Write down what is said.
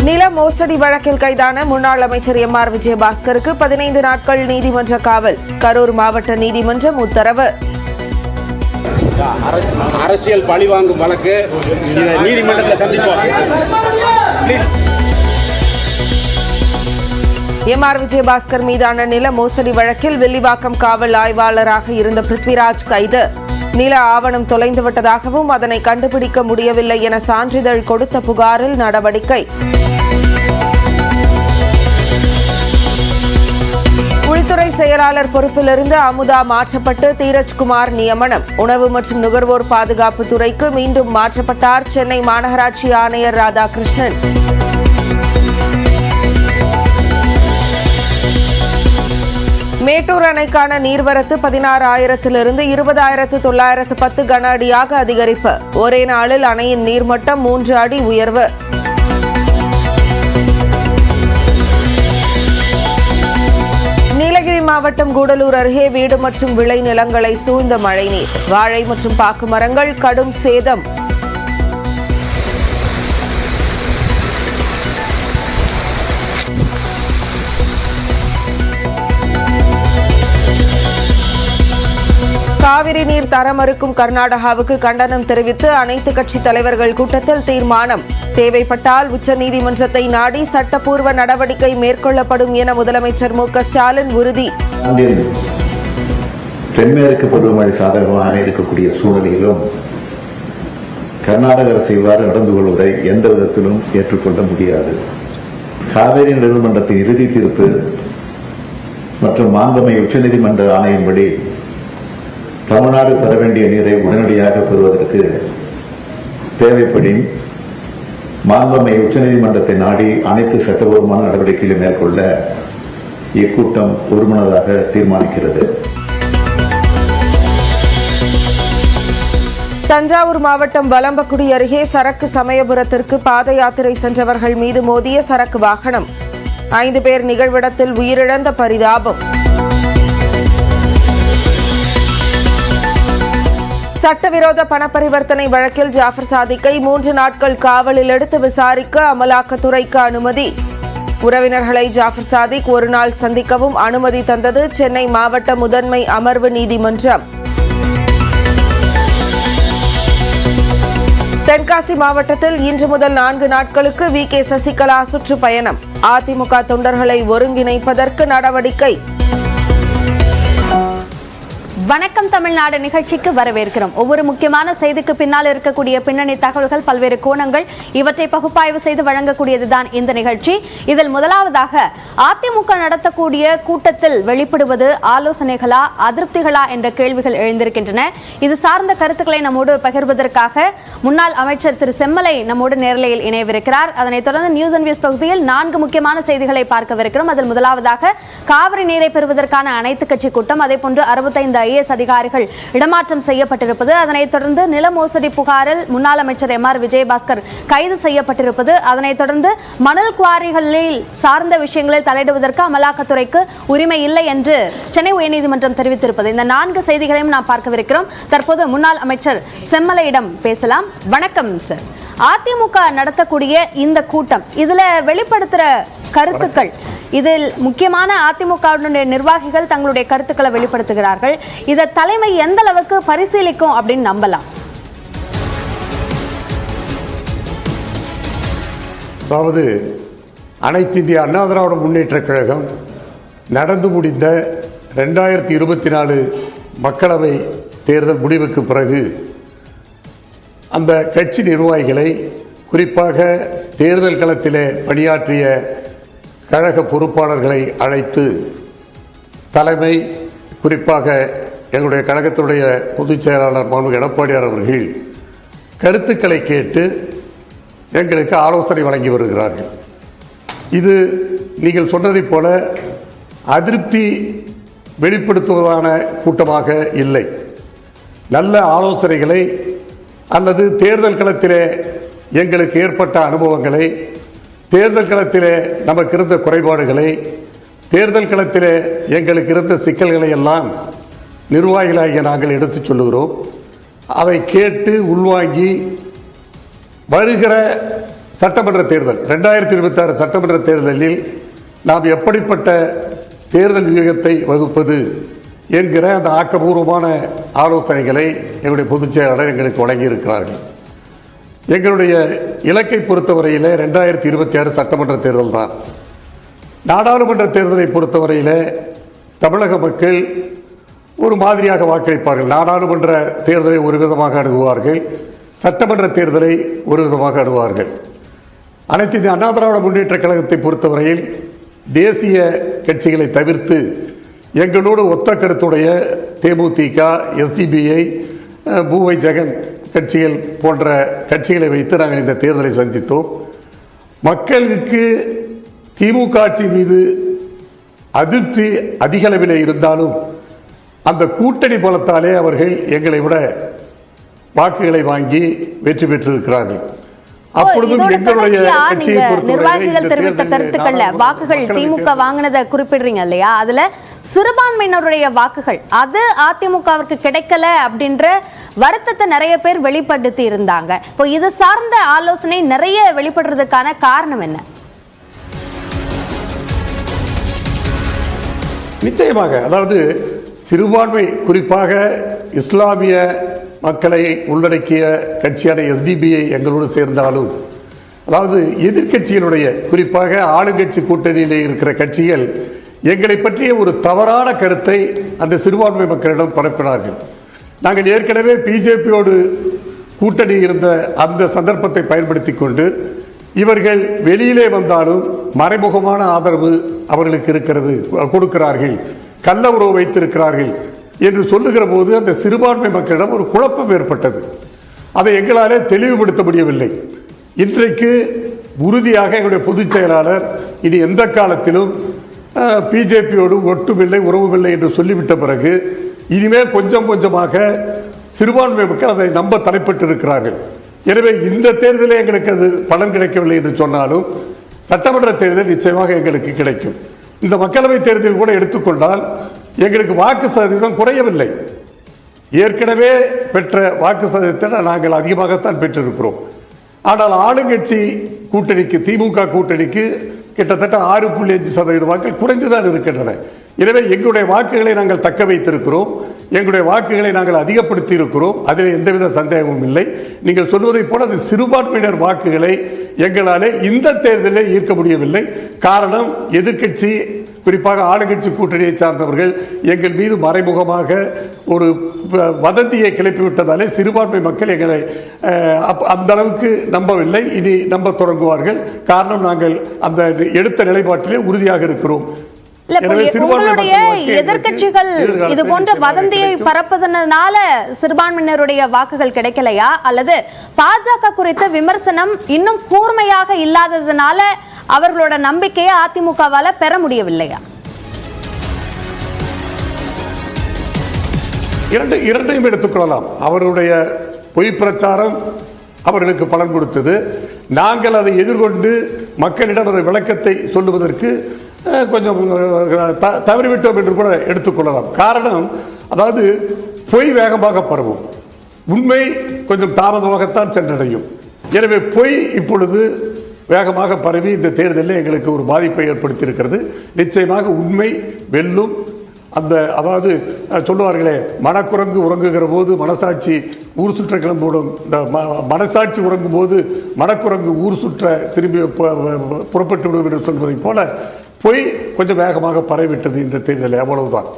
நில மோசடி வழக்கில் கைதான முன்னாள் அமைச்சர் எம்.ஆர். விஜயபாஸ்கருக்கு 15 நாட்கள் நீதிமன்ற காவல். கரூர் மாவட்ட நீதிமன்றம் உத்தரவு. அரசியல் பழிவாங்கும் வழக்கு நீதிமன்றத்தில் சந்திப்போம். எம்.ஆர். விஜயபாஸ்கர் மீதான நில மோசடி வழக்கில் வில்லிவாக்கம் காவல் ஆய்வாளராக இருந்த பிருத்விராஜ் கைது. நில ஆவணம் தொலைந்துவிட்டதாகவும் அதனை கண்டுபிடிக்க முடியவில்லை என சான்றிதழ் கொடுத்த புகாரில் நடவடிக்கை. உள்துறை செயலாளர் பொறுப்பிலிருந்து அமுதா மாற்றப்பட்டு தீரஜ்குமார் நியமனம். உணவு மற்றும் நுகர்வோர் பாதுகாப்பு துறைக்கு மீண்டும் மாற்றப்பட்டார் சென்னை மாநகராட்சி ஆணையர் ராதாகிருஷ்ணன். மேட்டூர் அணைக்கான நீர்வரத்து 16,000 20,910 கன அடியாக அதிகரிப்பு. ஒரே நாளில் அணையின் நீர்மட்டம் 3 அடி உயர்வு. நீலகிரி மாவட்டம் கூடலூர் அருகே வீடு மற்றும் விளை நிலங்களை சூழ்ந்த மழைநீர். வாழை மற்றும் பாக்கு மரங்கள் கடும் சேதம். காவிரி நீர் தர மறுக்கும் கர்நாடகாவுக்கு கண்டனம் தெரிவித்து அனைத்து கட்சி தலைவர்கள் கூட்டத்தில் தீர்மானம். தேவைப்பட்டால் உச்சநீதிமன்றத்தை நாடி சட்டப்பூர்வ நடவடிக்கை மேற்கொள்ளப்படும் என முதலமைச்சர் மு.க. ஸ்டாலின் உறுதி. தென்மேற்கு பருவமழை சாதகமாக இருக்கக்கூடிய சூழ்நிலையிலும் கர்நாடக அரசு இவ்வாறு நடந்து கொள்வதை எந்த விதத்திலும் ஏற்றுக்கொள்ள முடியாது. காவிரி நடுவர்மன்றத்தின் இறுதி தீர்ப்பு மற்றும் மாண்புமிகு உச்சநீதிமன்ற ஆணையின்படி தமிழ்நாடு பெற வேண்டிய நீரை உடனடியாக பெறுவதற்கு தேவைப்படும் மாண்புமிகு உச்சநீதிமன்றத்தை நாடி அனைத்து சட்டபூர்வமான நடவடிக்கைகளை மேற்கொள்ள இக்கூட்டம் ஒருமனதாக தீர்மானிக்கிறது. தஞ்சாவூர் மாவட்டம் வலம்பக்குடி அருகே சரக்கு சமயபுரத்திற்கு பாத யாத்திரை சென்றவர்கள் மீது மோதிய சரக்கு வாகனம். 5 பேர் நிகழ்விடத்தில் உயிரிழந்த பரிதாபம். சட்டவிரோத பணப்பரிவர்த்தனை வழக்கில் ஜாஃபர் சாதிக்கை 3 நாட்கள் காவலில் எடுத்து விசாரிக்க அமலாக்கத்துறைக்கு அனுமதி. உறவினர்களை ஜாஃபர் சாதிக் ஒரு நாள் சந்திக்கவும் அனுமதி தந்தது சென்னை மாவட்ட முதன்மை அமர்வு நீதிமன்றம். தென்காசி மாவட்டத்தில் இன்று முதல் 4 நாட்களுக்கு வி.கே. சசிகலா சுற்றுப்பயணம். அதிமுக தொண்டர்களை ஒருங்கிணைப்பதற்கு நடவடிக்கை. வணக்கம் தமிழ்நாடு நிகழ்ச்சிக்கு வரவேற்கிறோம். ஒவ்வொரு முக்கியமான செய்திக்கு பின்னால் இருக்கக்கூடிய பின்னணி தகவல்கள், பல்வேறு கோணங்கள், இவற்றை பகுப்பாய்வு செய்து வழங்கக்கூடியதுதான் இந்த நிகழ்ச்சி. இதில் முதலாவதாக அதிமுக நடத்தக்கூடிய கூட்டத்தில் வெளிப்படுவது ஆலோசனைகளா, அதிருப்திகளா என்ற கேள்விகள் எழுந்திருக்கின்றன. இது சார்ந்த கருத்துக்களை நம்மோடு பகிர்வதற்காக முன்னாள் அமைச்சர் திரு செம்மலை நம்மோடு நேரலையில் இணையவிருக்கிறார். அதனைத் தொடர்ந்து நியூஸ் அண்ட் வியூஸ் பகுதியில் 4 முக்கியமான செய்திகளை பார்க்கவிருக்கிறோம். அதில் முதலாவதாக காவிரி நீரை பெறுவதற்கான அனைத்து கட்சி கூட்டம், அதேபோன்று 65 ஐஏஎஸ் அதிகாரிகள் இடமாற்றம் செய்யப்பட்டிருப்பது, அதனைத் தொடர்ந்து நில மோசடி புகாரில் முன்னாள் அமைச்சர் எம்.ஆர். விஜயபாஸ்கர் கைது செய்யப்பட்டிருப்பது, அதனைத் தொடர்ந்து மணல் குவாரிகளில் சார்ந்த விஷயங்களில் தலையிடுவதற்கு அமலாக்கத்துறைக்கு உரிமை இல்லை என்று சென்னை உயர்நீதிமன்றம் தெரிவித்திருப்பது, இந்த 4 செய்திகளையும் நாம் பார்க்கவிருக்கிறோம். தற்போது முன்னாள் அமைச்சர் செம்மலையிடம் பேசலாம். வணக்கம் சார். அதிமுக நடத்தக்கூடிய இந்த கூட்டம், இதுல வெளிப்படுத்துற கருத்துக்கள், இதில் முக்கியமான அதிமுகவுடைய நிர்வாகிகள் தங்களுடைய கருத்துக்களை வெளிப்படுத்துகிறார்கள். இதை தலைமை எந்த அளவுக்கு பரிசீலிக்கும் அப்படின்னு நம்பலாம்? அதாவது அனைத்து இந்திய அண்ணா திராவிட முன்னேற்ற கழகம் நடந்து முடிந்த 2024 மக்களவை தேர்தல் முடிவுக்கு பிறகு அந்த கட்சி நிர்வாகிகளை, குறிப்பாக தேர்தல் களத்திலே பணியாற்றிய கழக பொறுப்பாளர்களை அழைத்து தலைமை, குறிப்பாக எங்களுடைய கழகத்துடைய பொதுச் செயலாளர் மாண்புமிகு எடப்பாடியார் அவர்கள் கருத்துக்களை கேட்டு எங்களுக்கு ஆலோசனை வழங்கி வருகிறார்கள். இது நீங்கள் சொன்னதைப் போல அதிருப்தி வெளிப்படுத்துவதான கூட்டமாக இல்லை. நல்ல ஆலோசனைகளை அல்லது தேர்தல் களத்திலே எங்களுக்கு ஏற்பட்ட அனுபவங்களை, தேர்தல் களத்திலே நமக்கு இருந்த குறைபாடுகளை, தேர்தல் களத்திலே எங்களுக்கு இருந்த சிக்கல்களை எல்லாம் நிர்வாகிகளாகிய நாங்கள் எடுத்துச் சொல்லுகிறோம். அதை கேட்டு உள்வாங்கி வருகிற சட்டமன்ற தேர்தல் 2026 சட்டமன்ற தேர்தலில் நாம் எப்படிப்பட்ட தேர்தல் வியூகத்தை வகுப்பது என்கிற அந்த ஆக்கப்பூர்வமான ஆலோசனைகளை எங்களுடைய பொதுச் செயலாளர் எங்களுக்கு வழங்கியிருக்கிறார்கள். எங்களுடைய இலக்கை பொறுத்தவரையில் 2026 சட்டமன்ற தேர்தல் தான். நாடாளுமன்ற தேர்தலை பொறுத்தவரையில் தமிழக மக்கள் ஒரு மாதிரியாக வாக்களிப்பார்கள். நாடாளுமன்ற தேர்தலை ஒரு விதமாக அணுகுவார்கள், சட்டமன்ற தேர்தலை ஒரு விதமாக அணுகுவார்கள். அனைத்து இந்திய அண்ணா திராவிட முன்னேற்ற கழகத்தை பொறுத்தவரையில் தேசிய கட்சிகளை தவிர்த்து எங்களோடு ஒத்த கருத்துடைய தேமுதிக, எஸ்டிபிஐ, பூவை ஜெகன் கட்சிகள் போன்ற கட்சிகளை வைத்து நாங்கள் இந்த தேர்தலை சந்தித்தோம். மக்களுக்கு திமுக ஆட்சி மீது அதிருப்தி அதிக அளவில் இருந்தாலும் அந்த கூட்டணி பலத்தாலே அவர்கள் எங்களை விட வாக்குகளை வாங்கி வெற்றி பெற்றிருக்கிறார்கள். நிர்வாகிகள் தெரிவித்த கருத்துக்கள்ல வாக்குகள் திமுக வாங்கினதை குறிப்பிடுறீங்க இல்லையா? அதுல சிறுபான்மையினருடைய வாக்குகள் அது அதிமுகவிற்கு கிடைக்கல அப்படின்ற வருத்தத்தை நிறைய பேர் வெளிப்படுத்தி இருந்தாங்க. இப்போ இது சார்ந்த ஆலோசனை நிறைய வெளிப்படுறதுக்கான காரணம் என்ன? நிச்சயமாக, அதாவது சிறுபான்மை குறிப்பாக இஸ்லாமிய மக்களை உள்ளடக்கிய கட்சியான எஸ்டிபிஐ எங்களோடு சேர்ந்தாலும், அதாவது எதிர்கட்சிகளுடைய குறிப்பாக ஆளுங்கட்சி கூட்டணியிலே இருக்கிற கட்சிகள் எங்களை பற்றிய ஒரு தவறான கருத்தை அந்த சிறுபான்மை மக்களிடம் பரப்பினார்கள். நாங்கள் ஏற்கனவே பிஜேபியோடு கூட்டணி இருந்த அந்த சந்தர்ப்பத்தை பயன்படுத்தி கொண்டு இவர்கள் வெளியிலே வந்தாலும் மறைமுகமான ஆதரவு அவர்களுக்கு இருக்கிறது, கொடுக்கிறார்கள், கள்ள உறவு வைத்திருக்கிறார்கள் என்று சொல்லுகிற போது அந்த சிறுபான்மை மக்களிடம் ஒரு குழப்பம் ஏற்பட்டது. அதை எங்களாலே தெளிவுபடுத்த முடியவில்லை. இன்றைக்கு உறுதியாக எங்களுடைய பொதுச் செயலாளர் இனி எந்த காலத்திலும் பிஜேபியோடு ஒட்டுமில்லை உறவுமில்லை என்று சொல்லிவிட்ட பிறகு இனிமேல் கொஞ்சம் கொஞ்சமாக சிறுபான்மை மக்கள் அதை நம்ப தலைப்பட்டு இருக்கிறார்கள். எனவே இந்த தேர்தலில் எங்களுக்கு அது பலன் கிடைக்கவில்லை என்று சொன்னாலும் சட்டமன்ற தேர்தல் நிச்சயமாக எங்களுக்கு கிடைக்கும். இந்த மக்களவை தேர்தல் கூட எடுத்துக்கொண்டால் எங்களுக்கு வாக்கு சதவீதம் குறையவில்லை. ஏற்கனவே பெற்ற வாக்கு சதவீதத்தை நாங்கள் அதிகமாகத்தான் பெற்றிருக்கிறோம். ஆனால் ஆளுங்கட்சி கூட்டணிக்கு, திமுக கூட்டணிக்கு கிட்டத்தட்ட 6.5% வாக்குகள் குறைந்துதான் இருக்கின்றன. எனவே எங்களுடைய வாக்குகளை நாங்கள் தக்க வைத்திருக்கிறோம், எங்களுடைய வாக்குகளை நாங்கள் அதிகப்படுத்தி இருக்கிறோம், அதில் எந்தவித சந்தேகமும் இல்லை. நீங்கள் சொல்வதை போல அது சிறுபான்மையினர் வாக்குகளை எங்களாலே இந்த தேர்தலில் ஈர்க்க முடியவில்லை. காரணம், எதிர்கட்சி குறிப்பாக ஆளுங்கட்சி கூட்டணியை சார்ந்தவர்கள் எங்கள் மீது மறைமுகமாக ஒரு வதந்தியை கிளப்பிவிட்டதாலே சிறுபான்மை மக்கள் எங்களை அந்த அளவுக்கு நம்பவில்லை. இனி நம்ப தொடங்குவார்கள். காரணம், நாங்கள் அந்த எடுத்த நிலைப்பாட்டிலே உறுதியாக இருக்கிறோம். எதிர்கட்சிகள் இது போன்ற வதந்தியை பரப்பதனால சிறுபான்மையினருடைய வாக்குகள் கிடைக்கலையா, அல்லது பாஜக குறித்த விமர்சனம் இன்னும் கூர்மையாக இல்லாததுனால அவர்களோட நம்பிக்கையை அதிமுகவால பெற முடியவில்லையா? இரண்டையும் எடுத்துக்கொள்ளலாம். அவருடைய பொய் பிரச்சாரம் அவர்களுக்கு பலன் கொடுத்தது. நாங்கள் அதை எதிர்கொண்டு மக்களிடம் அதை விளக்கத்தை சொல்லுவதற்கு கொஞ்சம் தவறிவிட்டோம் என்று கூட எடுத்துக்கொள்ளலாம். காரணம், அதாவது பொய் வேகமாக பரவும், உண்மை கொஞ்சம் தாமதமாகத்தான் சென்றடையும். எனவே பொய் இப்பொழுது வேகமாக பரவி இந்த தேர்தலில் எங்களுக்கு ஒரு பாதிப்பை ஏற்படுத்தி இருக்கிறது. நிச்சயமாக உண்மை வெல்லும். அந்த அதாவது சொல்லுவார்களே, மனக்குரங்கு உறங்குகிற போது மனசாட்சி ஊர் சுற்ற கிளம்பிவிடும், இந்த மனசாட்சி உறங்கும் போது மனக்குரங்கு ஊர் சுற்ற திரும்பி புறப்பட்டு விடும் என்று சொல்வதை போல பொய் கொஞ்சம் வேகமாக பரவிவிட்டது இந்த தேர்தலில். அவ்வளவுதான்.